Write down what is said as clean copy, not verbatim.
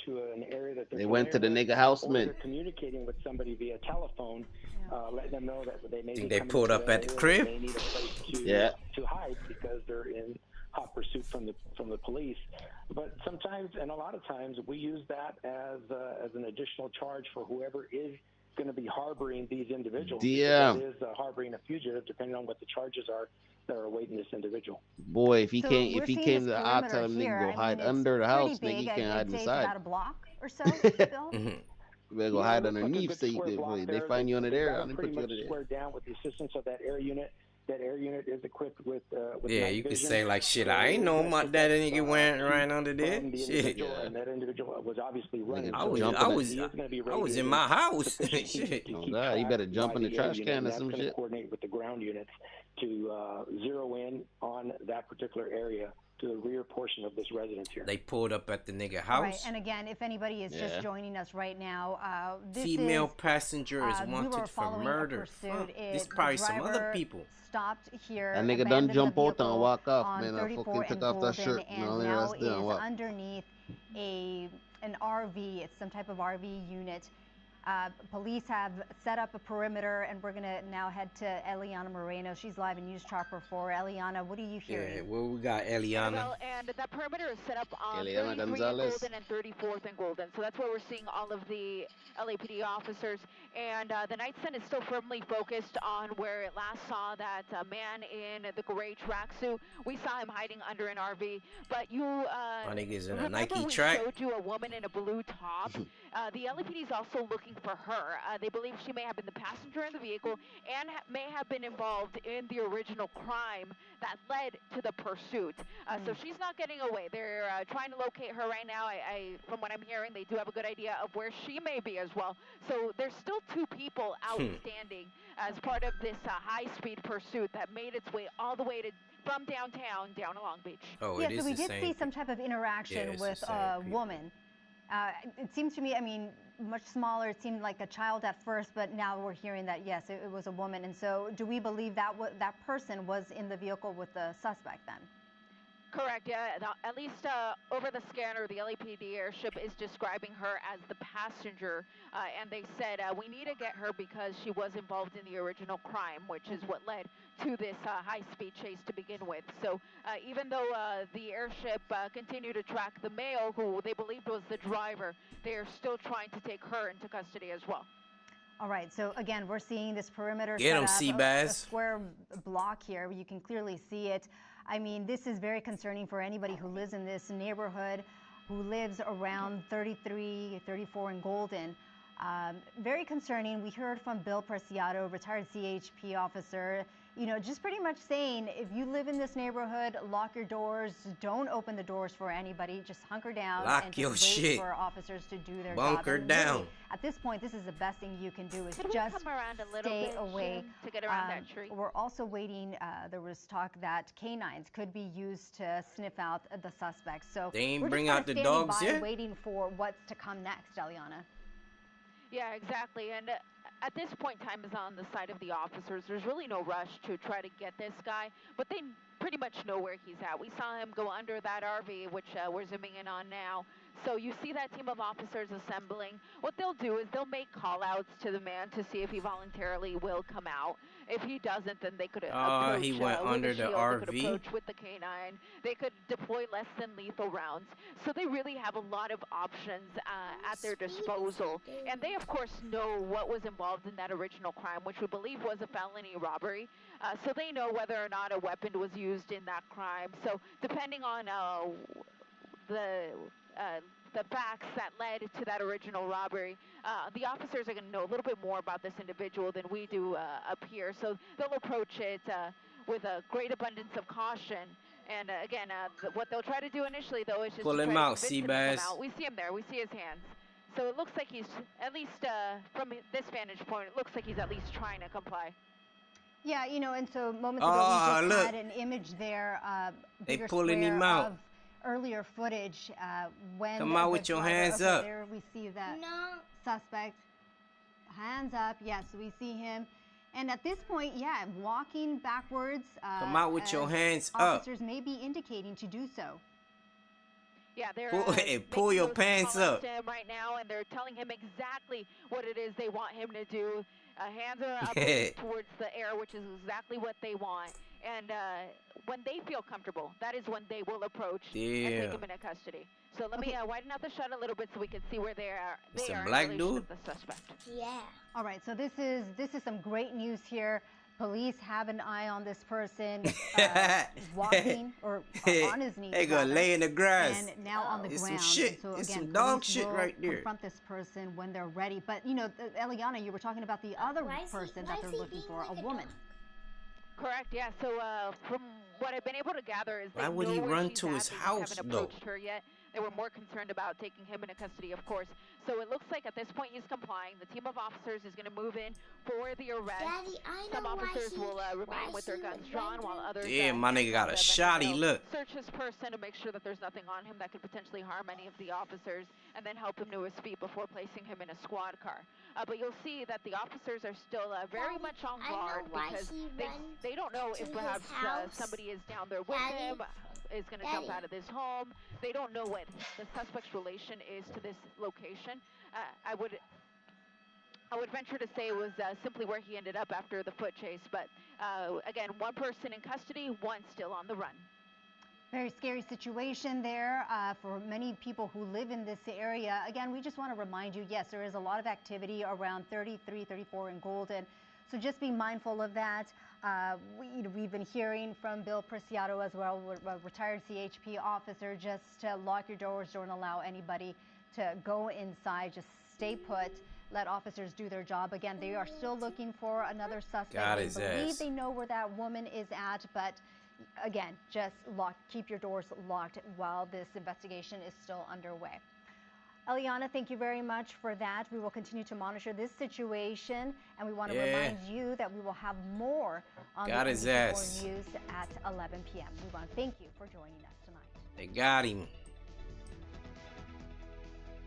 to an area that they're They went to the familiar with, nigga or they're houseman. communicating with somebody via telephone, letting them know that they may Think be they coming pulled into up their at the area and they crib? may need a place Yeah. to hide because they're in hot pursuit from the police. But sometimes, and a lot of times, we use that as an additional charge for whoever is going to be harboring these individuals. Yeah. That is harboring a fugitive, depending on what the charges are that are awaiting this individual. Boy, if he So came, we're if he seeing came this to, I perimeter tell him nigga here. go I hide mean, it's under the pretty house, nigga. big. You can't hide I'd say it's inside. about a block or so, Bill. Mhm. You better go Yeah, hide it looks like a underneath. good So square block they there. find you under They there, got it and they pretty put you much under there. squared down with the assistance of that air unit. That air unit is equipped with Yeah, night you could vision. say like, shit, I So ain't know that my protects, daddy nigga went heat right under there. from the Shit. individual, Yeah. and that individual was obviously running. Nigga I So was, jumping I it. was, he is going to be I was in radiating my house. sufficient heat Shit. to Oh keep God, you track better jump by in the the air trash unit, can and or that's some going to shit. coordinate with the ground units to zero in on that particular area to the rear portion of this residence here. They pulled up at the nigga All right, house. and again, if anybody is Yeah. just joining us right now, this Female is, passenger is we were wanted for following murder. a pursuit. Huh. This The probably some other driver people. stopped here, That nigga done abandoned the jump out and vehicle walk off, on man. I 34 fucking and took off that Golden, shirt. and No, now that's done. is What? underneath an RV. It's some type of RV unit. Police have set up a perimeter, and we're gonna now head to Eliana Moreno. She's live in News Chopper 4. Eliana, what are you hearing? Yeah, well, we got Eliana. Well, and that perimeter is set up on Eliana 33 and Gonzalez. Golden and 34th and Golden. So that's where we're seeing all of the LAPD officers. And the Night Sun is still firmly focused on where it last saw that man in the gray tracksuit. We saw him hiding under an RV. But you My nigga's in a remember Nike we track. showed you a woman in a blue top. The LAPD is also looking for her. They believe she may have been the passenger in the vehicle and may have been involved in the original crime that led to the pursuit. So she's not getting away. They're trying to locate her right now. From what I'm hearing, they do have a good idea of where she may be as well. So there's still two people outstanding as part of this high-speed pursuit that made its way all the way from downtown down to Long Beach. Oh, Yeah, it is so we the did same. see some type of interaction it's with the same a people. woman. It seems to me, I mean, much smaller. It seemed like a child at first, but now we're hearing that, yes, it was a woman. And so do we believe that that person was in the vehicle with the suspect then? Correct, yeah. At least over the scanner, the LAPD airship is describing her as the passenger. And they said, we need to get her because she was involved in the original crime, which is what led to this high-speed chase to begin with. So even though the airship continued to track the male, who they believed was the driver, they are still trying to take her into custody as well. All right, so again, we're seeing this perimeter Get set 'em, up, a Seabass. square block here. You can clearly see it. I mean, this is very concerning for anybody who lives in this neighborhood, who lives around 33, 34 and Golden. Very concerning. We heard from Bill Preciado, retired CHP officer, you know, just pretty much saying, if you live in this neighborhood, lock your doors, don't open the doors for anybody, just hunker down Lock and your just wait shit. for officers to do their Bunker job. And down. really, at this point, this is the best thing you can do is Could we just come around a little stay bit, away. Jim, to get around that tree? We're also waiting, there was talk that canines could be used to sniff out the suspects. So They ain't we're just bring kinda out the standing dogs by yet? waiting for what's to come next, Eliana. Yeah, exactly. And at this point, time is on the side of the officers. There's really no rush to try to get this guy, but they pretty much know where he's at. We saw him go under that RV, which we're zooming in on now. So you see that team of officers assembling. What they'll do is they'll make call-outs to the man to see if he voluntarily will come out. If he doesn't, then they could approach he went with under a the shield. They RV? could approach with the canine. They could deploy less than lethal rounds. So they really have a lot of options at their disposal. And they, of course, know what was involved in that original crime, which we believe was a felony robbery. So they know whether or not a weapon was used in that crime. So depending on the facts that led to that original robbery, the officers are going to know a little bit more about this individual than we do up here. So they'll approach it with a great abundance of caution. And again, what they'll try to do initially, though, is just Pull to him try out, to convince him to Seabass. come out. We see him there. We see his hands. So it looks like he's, at least from this vantage point, it looks like he's at least trying to comply. Yeah, you know, and so moments ago Ah, we just look. had an image there, They bigger pulling him square out. of earlier footage when Come out the with your driver- hands okay, up. There we see that suspect, hands up. Yes, we see him, and at this point, yeah, walking backwards. Come out with your as hands up. Officers may be indicating to do so. Yeah, they're Pull your making those pants calls up. to him right now, and they're telling him exactly what it is they want him to do. Hands are up towards the air, which is exactly what they want. And when they feel comfortable, that is when they will approach and take him into custody. So let me widen out the shot a little bit so we can see where they are. It's They a are black in relation dude? to the suspect. Yeah. All right, so this is some great news here. Police have an eye on this person walking or on his knees. They gonna lay in the grass. And now on the It's some ground. shit. And so It's again, some dog police shit will right there. confront this person when they're ready. But you know, Eliana, you were talking about the other person that they're looking for, a woman. Correct. Yeah. So from what I've been able to gather is Why they would know he where run she's to at. his They just house, haven't though? approached her yet. They were more concerned about taking him into custody, of course. So it looks like at this point he's complying. The team of officers is going to move in for the arrest. Daddy, I know Some officers why will he, remain with their guns drawn, while others Damn, my nigga got a shotty, look. search his person to make sure that there's nothing on him that could potentially harm any of the officers, and then help him to his feet before placing him in a squad car. But you'll see that the officers are still very Daddy, much on I know guard why because he ran they don't know to if his perhaps house. somebody is down there with Daddy, him, is going to jump Daddy. out of this home. They don't know what the suspect's relation is to this location. I would venture to say it was simply where he ended up after the foot chase. But again, one person in custody, one still on the run. Very scary situation there for many people who live in this area. Again, we just want to remind you, yes, there is a lot of activity around 33, 34 in Golden. So just be mindful of that. We've been hearing from Bill Preciado as well, a retired CHP officer, just to lock your doors, don't allow anybody to go inside, just stay put. Let officers do their job. Again, they are still looking for another suspect. Got They his believe ass. they know where that woman is at, but again, just keep your doors locked while this investigation is still underway. Eliana, thank you very much for that. We will continue to monitor this situation, and we want to remind you that we will have more on Got the his NBC4 ass. News at 11 p.m. We want to thank you for joining us tonight. They got him.